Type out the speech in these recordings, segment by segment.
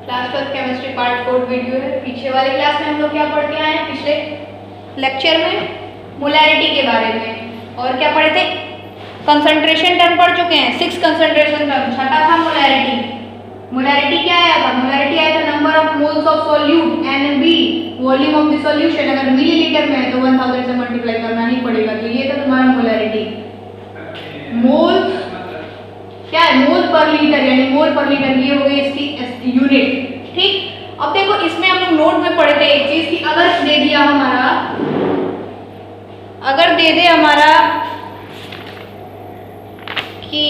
Class 12 chemistry part 4 video है। पीछे वाले क्लास में हम लोग क्या पढ़ के आए हैं, पिछले लेक्चर में मोलैरिटी के बारे में, और क्या पढ़े थे, कंसंट्रेशन टर्म पढ़ चुके हैं, 6 कंसंट्रेशन टर्म। छठा था मोलैरिटी। मोलैरिटी क्या आया था, मोलैरिटी आया था number of moles of solute, NB volume of the solution. अगर मिलीलीटर में है तो 1000 से मल्टीप्लाई करना ही पड़ेगा। तो ये था तुम्हारा मोलैरिटी। मोल क्या है, मोल पर लीटर, यानी मोल पर लीटर, ये हो गई इसकी यूनिट। ठीक, अब देखो इसमें हम लोग नोट में पढ़े थे एक चीज कि अगर दे दिया हमारा, अगर दे दे हमारा कि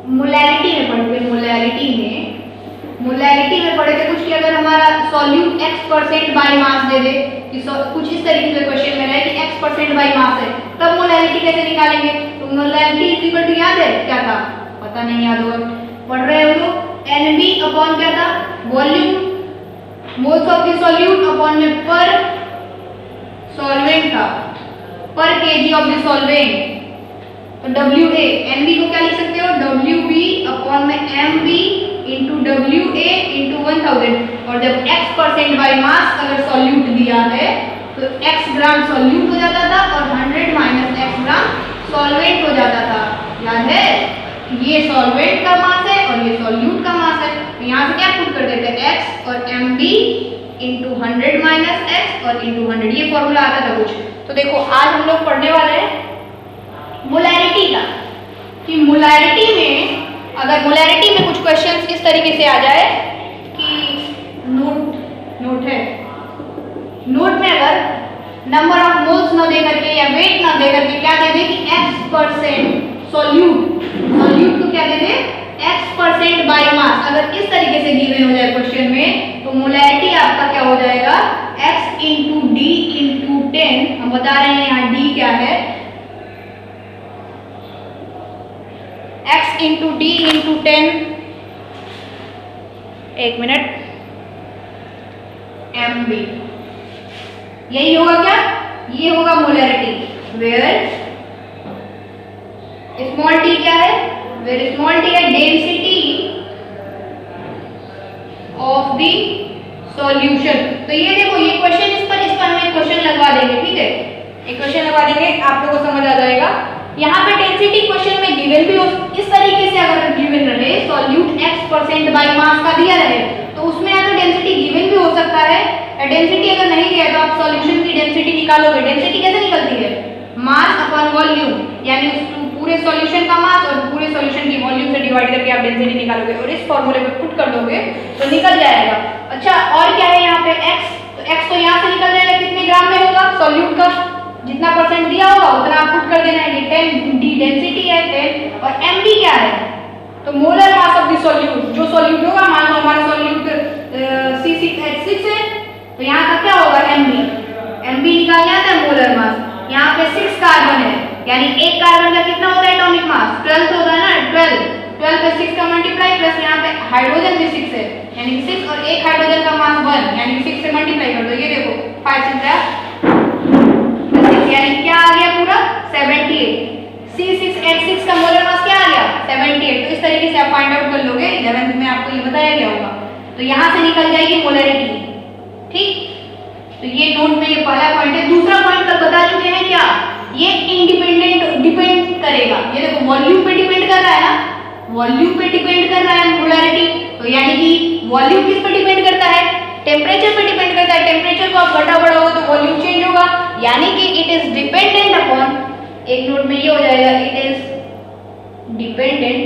मोलैरिटी में पढ़े थे, मोलैरिटी में पढ़े थे कुछ कि अगर हमारा सॉल्यूट x% बाय मास दे दे, कि कुछ इस तरीके से क्वेश्चन में रहे कि x% बाय मास है, तब मोलैरिटी कैसे निकालेंगे। तो मोलैरिटी इक्वल टू याद है क्या था, पता नहीं याद होगा, पढ़ रहे हो लोग। NB अपॉन क्या था, volume moles of the solute upon में पर सॉल्वेंट था, पर kg ऑफ द सॉल्वेंट। तो WA, NB को क्या लिख सकते हो, WB अपॉन में MB इंटू WA इंटू 1000। और जब x% बाय मास अगर सॉल्यूट दिया है तो x ग्राम सॉल्यूट हो जाता था और 100 माइनस x ग्राम सॉल्वेंट हो जाता था। याद है, ये सॉल्वेंट का मास है और ये सॉल्यूट का मास है। तो यहाँ से क्या पुट कर देते हैं, x और MB इंटू 100 माइनस x और इंटू 100, ये फॉर्मूला आता था कुछ। तो देखो आज हम लोग पढ़ने वाले हैं मोलैरिटी का, कि मोलैरिटी में, अगर मोलैरिटी में कुछ क्वेश्चंस इस तरीके से आ जाए कि नोट है, नोट में अगर नंबर ऑफ मोल्स ना दे करके या वेट ना दे करके क्या दे दे कि x% सॉल्यूट को क्या दे दे, x% बाय मास, अगर इस तरीके से गिवन हो जाए क्वेश्चन में, तो मोलैरिटी आपका क्या हो जाएगा, x इंटू डी इंटू 10। हम बता रहे हैं यहाँ d क्या है, x इंटू डी इंटू 10, एक मिनट, MB, यही होगा क्या, ये होगा मोलैरिटी। वेयर स्मॉल t क्या है, वेयर स्मॉल t है डेंसिटी ऑफ द सॉल्यूशन। तो ये देखो, ये क्वेश्चन इस पर हम एक क्वेश्चन लगवा देंगे, ठीक है, एक क्वेश्चन लगवा देंगे, आप लोगों को समझ आ जाएगा। यहाँ पे डेंसिटी क्वेश्चन में गिवन भी हो, इस तरीके से अगर गिवन रहे सॉल्यूट x% बाय मास का दिया रहे, तो उसमें या तो डेंसिटी गिवन भी हो सकता है, या डेंसिटी अगर नहीं दिया तो आप सॉल्यूशन की डेंसिटी निकालोगे। डेंसिटी कैसे निकलती है, मास अपॉन वॉल्यूम, यानी पूरे सॉल्यूशन का मास और पूरे सॉल्यूशन की वॉल्यूम से डिवाइड करके आप डेंसिटी निकालोगे और इस फॉर्मूले पे पुट कर दोगे तो निकल जाएगा। अच्छा, और क्या है यहाँ पे x, तो x तो यहाँ से निकल जाएगा, कितने ग्राम में होगा सॉल्यूट का, जितना परसेंट दिया होगा उतना आप पुट कर देना है। ये 10 डी डेंसिटी है 10, और MB क्या है, तो molar mass of the solute, जो सॉल्यूट होगा, मान लो हमारा सॉल्यूट C6H6 है, तो यहाँ का क्या होगा MB निकालना है मोलर मास। यहाँ पे 6 कार्बन है, यानी एक कार्बन का कितना होता है एटॉमिक मास, 12 होगा ना, 12 पे 6 का मल्टीप्लाई प्लस यहाँ पे हाइड्रोजन भी 6 है, यानी 6 और एक हाइड्रोजन का मास 1, यानी 6 से मल्टीप्लाई कर दो, ये देखो 5 6 यानी क्या आ गया पूरा 78। C6H6 का मोलर मास क्या आ गया 78। तो इस तरीके से आप फाइंड आउट कर लोगे, 11th में आपको ये बताया गया होगा। तो यहाँ से निकल जाएगी मोलैरिटी, ठीक। तो ये नोट में ये पहला पॉइंट है। दूसरा पॉइंट कल बता चुके हैं क्या, ये इंडिपेंडेंट डिपेंड करेगा, ये देखो वॉल्यूम पे डिपेंड कर रहा है ना, वॉल्यूम पे डिपेंड कर रहा है मोलैरिटी, तो यानी कि वॉल्यूम किस पे डिपेंड करता है, टेम्परेचर पे डिपेंड करता है। टेम्परेचर को आप घटा बढ़ाओगे तो वॉल्यूम चेंज होगा, यानी कि इट इज डिपेंडेंट अपॉन, एक नोट में ये हो जाएगा, इट इज डिपेंडेंट,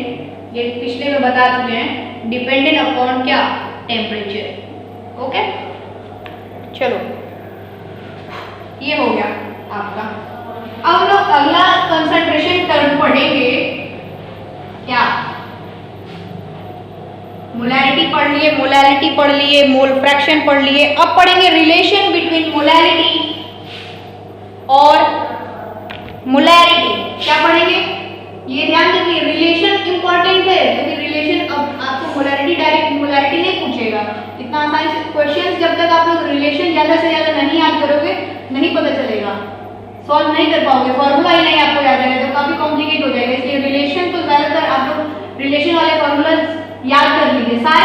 ये पिछले में बता चुके हैं, डिपेंडेंट अपॉन क्या, टेम्परेचर। ओके, चलो ये हो गया आपका। अब लोग अगला कंसंट्रेशन टर्म पढ़ेंगे, क्या, मोलैरिटी पढ़ लिए, मोलैरिटी पढ़ लिए, मोल फ्रैक्शन पढ़ लिए, अब पढ़ेंगे रिलेशन बिटवीन मोलैरिटी और मोलैरिटी। क्या पढ़ेंगे, ये ध्यान रखिए, रिलेशन इंपॉर्टेंट है, क्योंकि रिलेशन, अब आपको मोलैरिटी डायरेक्ट मोलैरिटी नहीं पूछेगा इतना आसानी से क्वेश्चंस, जब तक आप लोग रिलेशन ज्यादा से ज्यादा नहीं याद करोगे नहीं पता चलेगा, सॉल्व नहीं कर पाओगे, फॉर्मूला ही नहीं आपको याद रहेगा तो काफी कॉम्प्लिकेट हो जाएगा। इसलिए रिलेशन तो ज्यादातर आप लोग रिलेशन वाले फॉर्मूला याद कर लीजिए, सारे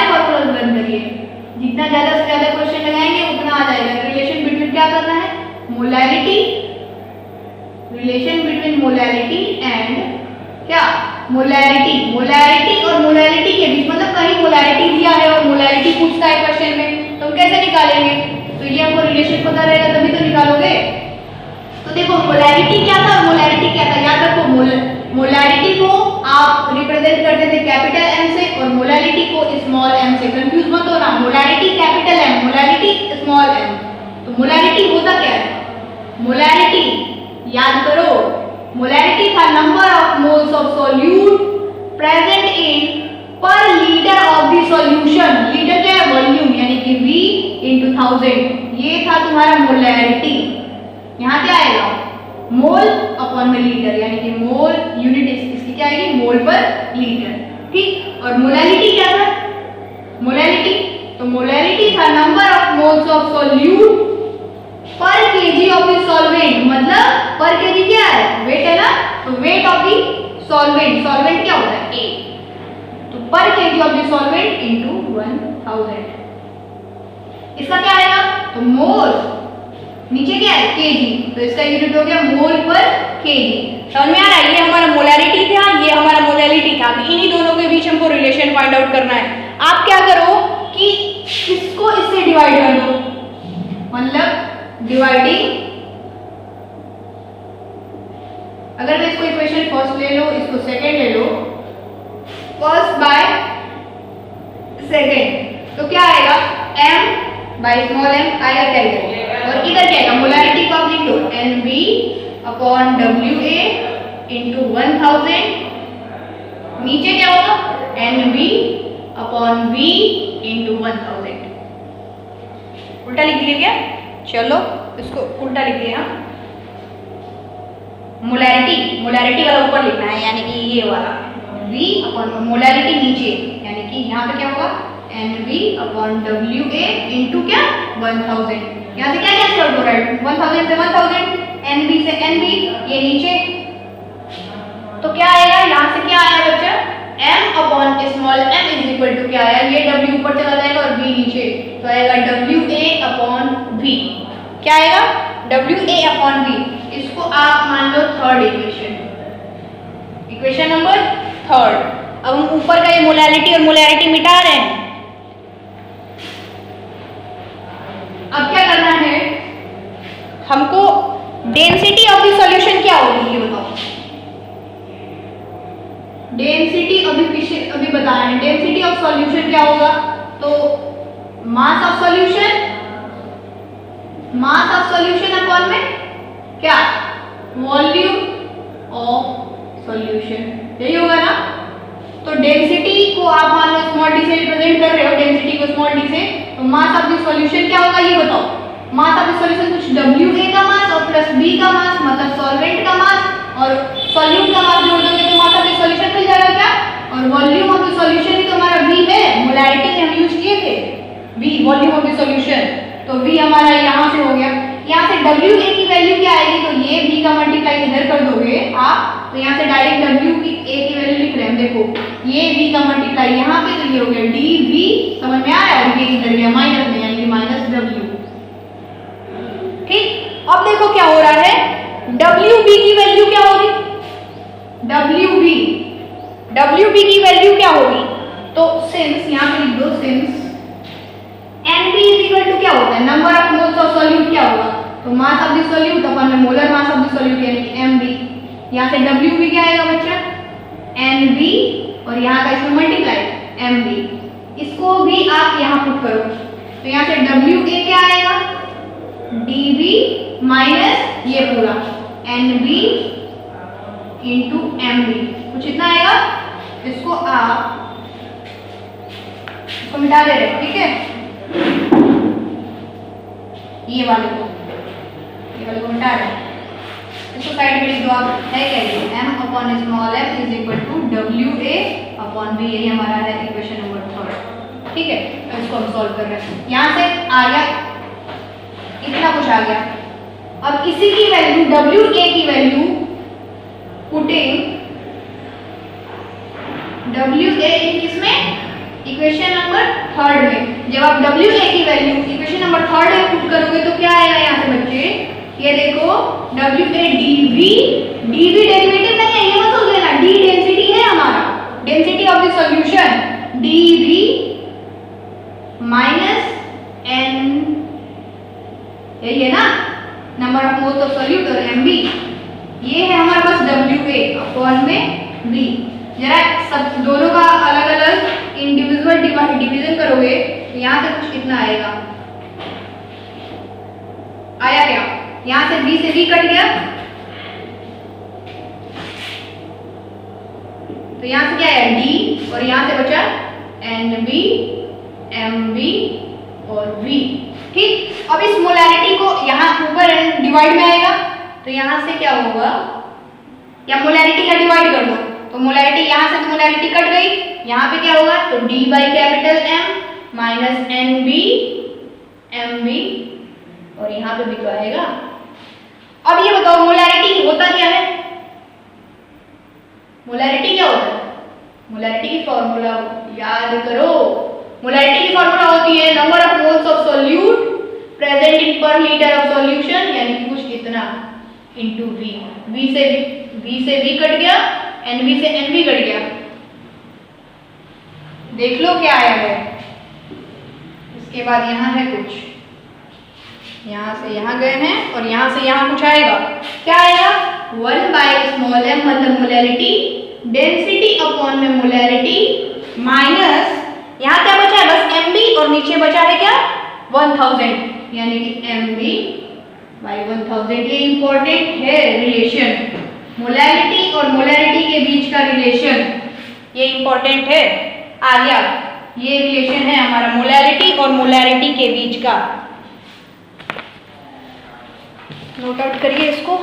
molality, relation between molality and क्या मोलैरिटी, मोलैरिटी और मोलैलिटी के बीच, मतलब कहीं मोलैरिटी दिया है और मोलैलिटी पूछता है क्वेश्चन में, तो हम कैसे निकालेंगे? तो ये हमको रिलेशन पता रहेगा तभी तो निकालोगे। तो देखो मोलैरिटी क्या था और मोलैरिटी क्या था, याद रखो। मोलैरिटी को आप रिप्रेजेंट करते थे कैपिटल एम से और मोलैलिटी को स्मॉल एम से। कंफ्यूज मत होना, molarity capital M, molality small M. तो मोलैरिटी होता क्या है? मोलैरिटी याद करो, मोलैरिटी था number of moles of solute present in per litre of the solution. Litre क्या है? वॉल्यूम, यानी कि V into 1000। ये था तुम्हारा मोलैरिटी। यहाँ क्या आएगा? मोल अपॉन में लीटर, यानी कि मोल यूनिट इसकी क्या आएगी? मोल पर लीटर। ठीक, और मोलैलिटी क्या था? मोलैलिटी, तो मोलैलिटी था number of moles of solute पर केजी ऑफ द सॉल्वेंट। मतलब पर केजी क्या है? वेट है ना, तो weight of the solvent, solvent क्या होता है? A, तो पर KG of the solvent into 1000। इसका क्या आएगा? तो मोल, नीचे क्या है? केजी, तो इसका यूनिट हो गया मोल पर केजी। समझ में आ रहा है? ये हमारा मोलैरिटी था, ये हमारा मोलैलिटी था। इन्हीं दोनों के बीच हमको रिलेशन फाइंड आउट करना है। आप क्या करो कि इसको इससे डिवाइड कर दो, मतलब डिवाइडिंग, अगर मैं इसको इक्वेशन फर्स्ट ले लो, इसको सेकंड ले लो, फर्स्ट बाय सेकंड, तो क्या आएगा? m बाय स्मॉल m आएगा क्या? और इधर क्या आएगा? मोलैरिटी को आप लिख लो NB अपॉन WA इंटू 1000। नीचे क्या होगा? NB upon V into 1000। उल्टा लिख दिया क्या? चलो इसको उल्टा लिख दिया। मोलैरिटी, मोलैरिटी वाला ऊपर लिखना है, यानी कि ये वाला V अपॉन मोलैरिटी नीचे, यानी कि यहाँ पे क्या होगा? NB अपॉन WA इंटू क्या? 1000। यहाँ से क्या कैंसिल आउट हो रहा है? 1000 से 1000, NB से NB, ये नीचे, तो क्या आएगा? यहाँ से क्या आया बच्चा? M upon small m is equal to क्या आया? ये W ऊपर चला जाएगा और V नीचे, तो आएगा WA अपॉन V। क्या आएगा? WA upon V। इसको आप मान लो third equation, equation number third. अब हम ऊपर का ये मोलैलिटी और मोलैरिटी मिटा रहे हैं। अब क्या करना है हमको? डेंसिटी ऑफ द सॉल्यूशन क्या होगी ये बताओ। डेंसिटी अभी बताना है। डेंसिटी ऑफ सॉल्यूशन क्या होगा? तो mass of solution, mass of solution upon में क्या? वॉल्यूम ऑफ सॉल्यूशन, यही होगा ना। तो डेंसिटी को आप मान लो स्मॉल डी से रिप्रेजेंट कर रहे हो, डेंसिटी को स्मॉल डी से, तो मास ऑफ द सॉल्यूशन क्या होगा ये बताओ। मास ऑफ द सॉल्यूशन कुछ WA का मास और प्लस B का मास, मतलब सॉल्वेंट का मास और सॉल्यूट का मास जोड़ दोगे तो मास ऑफ द सॉल्यूशन मिल जाएगा क्या? और वॉल्यूम ऑफ द सॉल्यूशन भी तो हमारा V है, मोलैरिटी में हम यूज किए थे V, volume of the solution, तो V हमारा यहाँ से हो गया। यहाँ से WA की वैल्यू क्या आएगी? तो ये V का मल्टीप्लाई इधर कर दोगे आप, तो यहाँ से डायरेक्ट W की A की वैल्यू लिख रहे हैं। देखो ये V का मल्टीप्लाई यहाँ पे, तो ये हो गया DV, समझ में आ रहा है? और ये इधर गया माइनस में, यानी कि माइनस W। ठीक, अब देखो क्या हो रहा है? WB की वैल्यू क्या होगी? WB की वैल्यू क्या होगी? तो सिंस, यहाँ पे लिख दो since NB is equal to क्या होता है? Number of moles of solute क्या होगा? तो mass of the solute upon में molar mass of the solute, यानी कि MB। यहाँ से WB क्या आएगा बच्चा? NB, और यहाँ का इसमें मल्टीप्लाई MB। इसको भी आप यहाँ पुट करो, तो यहाँ से WA क्या आएगा? DB माइनस ये पूरा NB इंटू MB, कुछ इतना आएगा। इसको आप इसको मिटा दे रहे, ठीक है? ये वाले को मिटा रहे हैं, इसको साइड में लिख दो आप। है क्या ये? M upon small m is equal to WA upon B। यही हमारा है इक्वेशन नंबर थर्ड, ठीक है? तो इसको हम सॉल्व कर रहे हैं। यहाँ से आ गया, इतना कुछ आ गया। अब इसी की वैल्यू WA की वैल्यू पुटिंग WA इन किसमें? इक्वेशन नंबर थर्ड में। जब आप WA की वैल्यू इक्वेशन नंबर थर्ड में पुट करोगे तो क्या आएगा यहाँ से बच्चे? ये देखो W A DV, DV derivative नहीं है, ये मत सोच लेना, डी डेंसिटी है हमारा, density of the solution, DV minus N, यही है ना, number of moles of solute, और एमबी ये है हमारे पास डब्ल्यू ए अपॉन में वी। जरा सब दोनों का अलग अलग इंडिविजुअल डिवीजन करोगे तो यहाँ से कुछ कितना आएगा, आया क्या, यहाँ से बी से वी कट गया, तो यहाँ से क्या आया डी, और यहाँ से बचा एन बी, एम बी और वी। ठीक, अब इस मोलैरिटी को यहाँ ऊपर डिवाइड में आएगा, तो यहाँ से क्या होगा, या मोलैरिटी का डिवाइड कर दो, तो मोलैरिटी यहाँ से मोलैरिटी कट गई, यहाँ पे क्या होगा, तो D by capital M minus N B M B, और यहाँ पे भी तो आएगा। अब ये बताओ मोलैरिटी होता क्या है, मोलैरिटी क्या होता है, मोलैरिटी की फॉर्मूला याद करो, मोलैरिटी की फॉर्मूला होती है number of moles of solute present in per litre of solution, यानी कि कुछ कितना इनटू वी, वी से वी कट गया, एन वी से एन वी कट गया, देख लो क्या आया है। इसके बाद यहाँ है कुछ, यहाँ से यहाँ गए हैं और यहाँ से यहाँ कुछ आएगा, क्या आएगा, 1 बाय स्मॉल m मतलब मोलैरिटी, डेंसिटी अपॉन में मोलैरिटी माइनस यहाँ क्या बचा है, बस mb, और नीचे बचा है क्या 1000, यानी कि mb बाई 1000। ये इंपॉर्टेंट है रिलेशन, मोलैरिटी और मोलैरिटी के बीच का रिलेशन, ये इंपॉर्टेंट है, आ गया, ये रिलेशन है हमारा मोलैरिटी और मोलैरिटी के बीच का, नोट आउट करिए इसको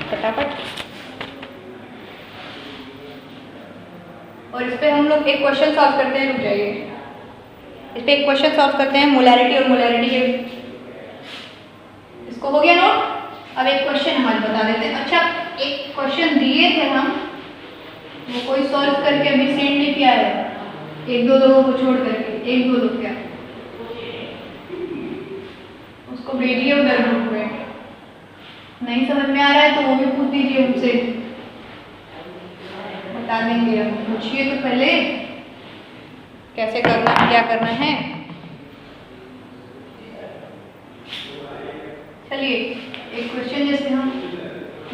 फटाफट। और इस पे हम लोग एक क्वेश्चन सॉल्व करते हैं, रुक जाइए, इस पे एक क्वेश्चन सॉल्व करते हैं मोलैरिटी और मोलैरिटी के, इसको हो गया नोट। अब एक क्वेश्चन हम आज बता देते हैं। अच्छा, एक क्वेश्चन दिए थे हम, वो कोई सॉल्व करके अभी सेंड नहीं किया है, एक दो लोगों को छोड़ करके, एक दो लोग क्या, उसको भेजिए उधर ग्रुप में, नहीं समझ में आ रहा है तो वो भी पूछ दीजिए उनसे, बता देंगे हम, पूछिए तो पहले कैसे करना है, क्या करना है। चलिए एक क्वेश्चन जैसे हम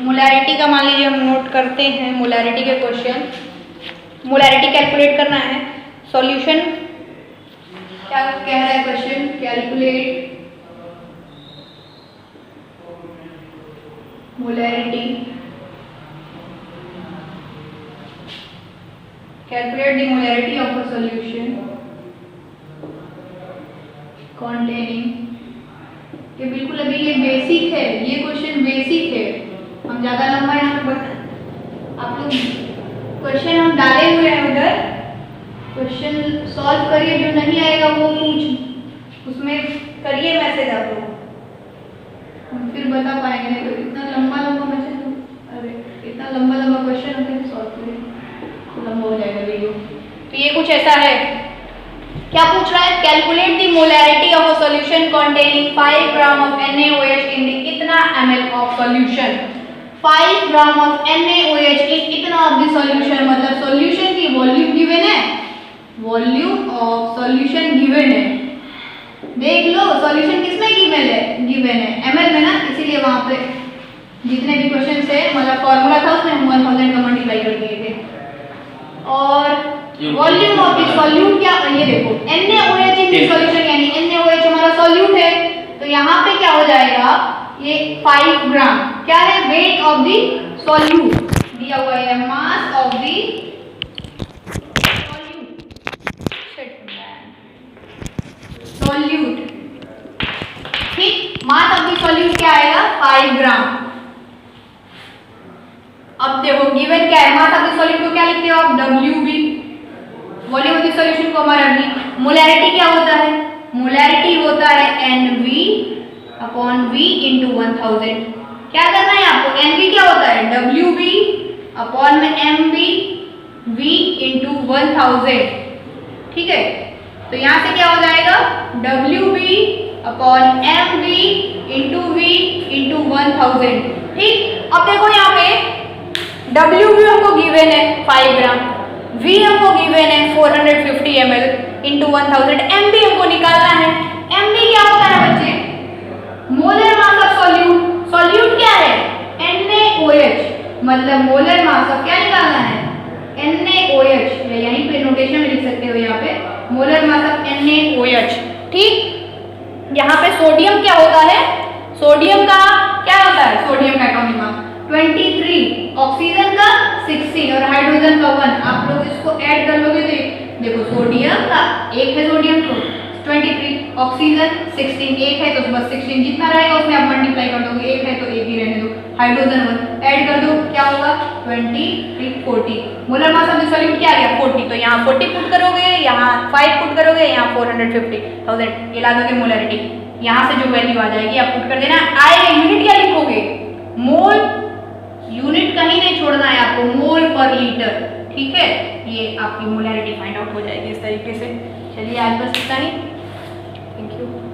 मोलैरिटी का मान लीजिए हम नोट करते हैं, मोलैरिटी के क्वेश्चन, मोलैरिटी कैलकुलेट करना है, सॉल्यूशन क्या कह रहा है question, calculate molarity, calculate the molarity of a solution containing, ये बिल्कुल अभी ये बेसिक है, ये क्वेश्चन बेसिक है, हम ज़्यादा लंबा यहाँ पे बता, आप लोग क्वेश्चन हम डाले हुए हैं उधर, क्वेश्चन सॉल्व करिए, जो नहीं आएगा वो पूछ उसमें करिए मैसेज आप लोग, हम फिर बता पाएंगे, नहीं तो इतना लंबा मैसेज, अरे इतना लंबा क्वेश्चन हम कैसे सॉल्व करें, लंबा हो जाएगा वीडियो। तो ये कुछ ऐसा है, क्या पूछ रहा है, calculate the molarity of a solution containing 5 gram of NaOH in the इतना ml of solution, 5 gram of NaOH इन इतना ऑफ द सॉल्यूशन, मतलब सॉल्यूशन की वॉल्यूम गिवन है, वॉल्यूम ऑफ सॉल्यूशन गिवन है, देख लो सॉल्यूशन किसमें गिवन है ml में ना, इसीलिए वहां पे जितने भी क्वेश्चन थे मतलब फॉर्मूला था उसमें हम 1000 का मल्टीप्लाई कर दिए थे, और वॉल्यूम ऑफ द सॉल्यूट क्या, ये देखो NaOH इन द सॉल्यूशन, यानी NaOH हमारा सॉल्यूट है, तो यहाँ पे क्या हो जाएगा, ये 5 ग्राम क्या है, वेट ऑफ द सॉल्यूट दिया हुआ है, मास ऑफ द सॉल्यूट, ठीक, मास ऑफ द सॉल्यूट क्या आएगा 5 ग्राम। अब देखो गिवन क्या है, मास ऑफ द सॉल्यूट को क्या लिखते हो आप, WB, volume of the solution को हमारा V, मोलैरिटी क्या होता है, मोलैरिटी होता है NV अपॉन V इंटू 1000, क्या करना है आपको, NV क्या होता है WB अपॉन में MV V इंटू 1000, ठीक है, तो यहाँ से क्या हो जाएगा WB upon M V into V into 1000। ठीक, अब देखो यहाँ पे डब्ल्यू भी हमको गिवन है 5 ग्राम, वी हमको गिवन है 450 ml इंटू 1000, एम भी हमको निकालना है। एम भी क्या होता है बच्चे? Molar mass of solute. Solute क्या है? NaOH, मतलब मोलर मास ऑफ क्या निकालना है? NaOH, या यहीं पे नोटेशन में लिख सकते हो यहाँ पे मोलर मास ऑफ NaOH। ठीक, यहाँ पे सोडियम क्या होता है? सोडियम का क्या होता है? सोडियम का एटॉमिक मास 23, ऑक्सीजन का 16 और हाइड्रोजन का 1। आप लोग इसको ऐड कर लोगे तो देखो सोडियम का एक है, सोडियम तो 23, ऑक्सीजन 16, एक है तो बस 16 जितना रहेगा उसमें आप मल्टीप्लाई कर दोगे, एक है तो एक ही रहने दो, हाइड्रोजन 1 ऐड कर दो, क्या होगा? 23, 40। Molar mass of the solute क्या आ गया? 40। तो यहाँ 40 पुट करोगे, यहाँ 5 पुट करोगे, यहाँ 450,000, ये ला दोगे मोलरिटी। यहाँ से जो वैल्यू आ जाएगी आप पुट कर देना। आएगा यूनिट क्या लिखोगे? मोल, यूनिट कहीं नहीं छोड़ना है आपको, मोल पर लीटर। ठीक है, ये आपकी मोलरिटी फाइंड आउट हो जाएगी इस तरीके से। चलिए आज बस इतना ही। Thank you.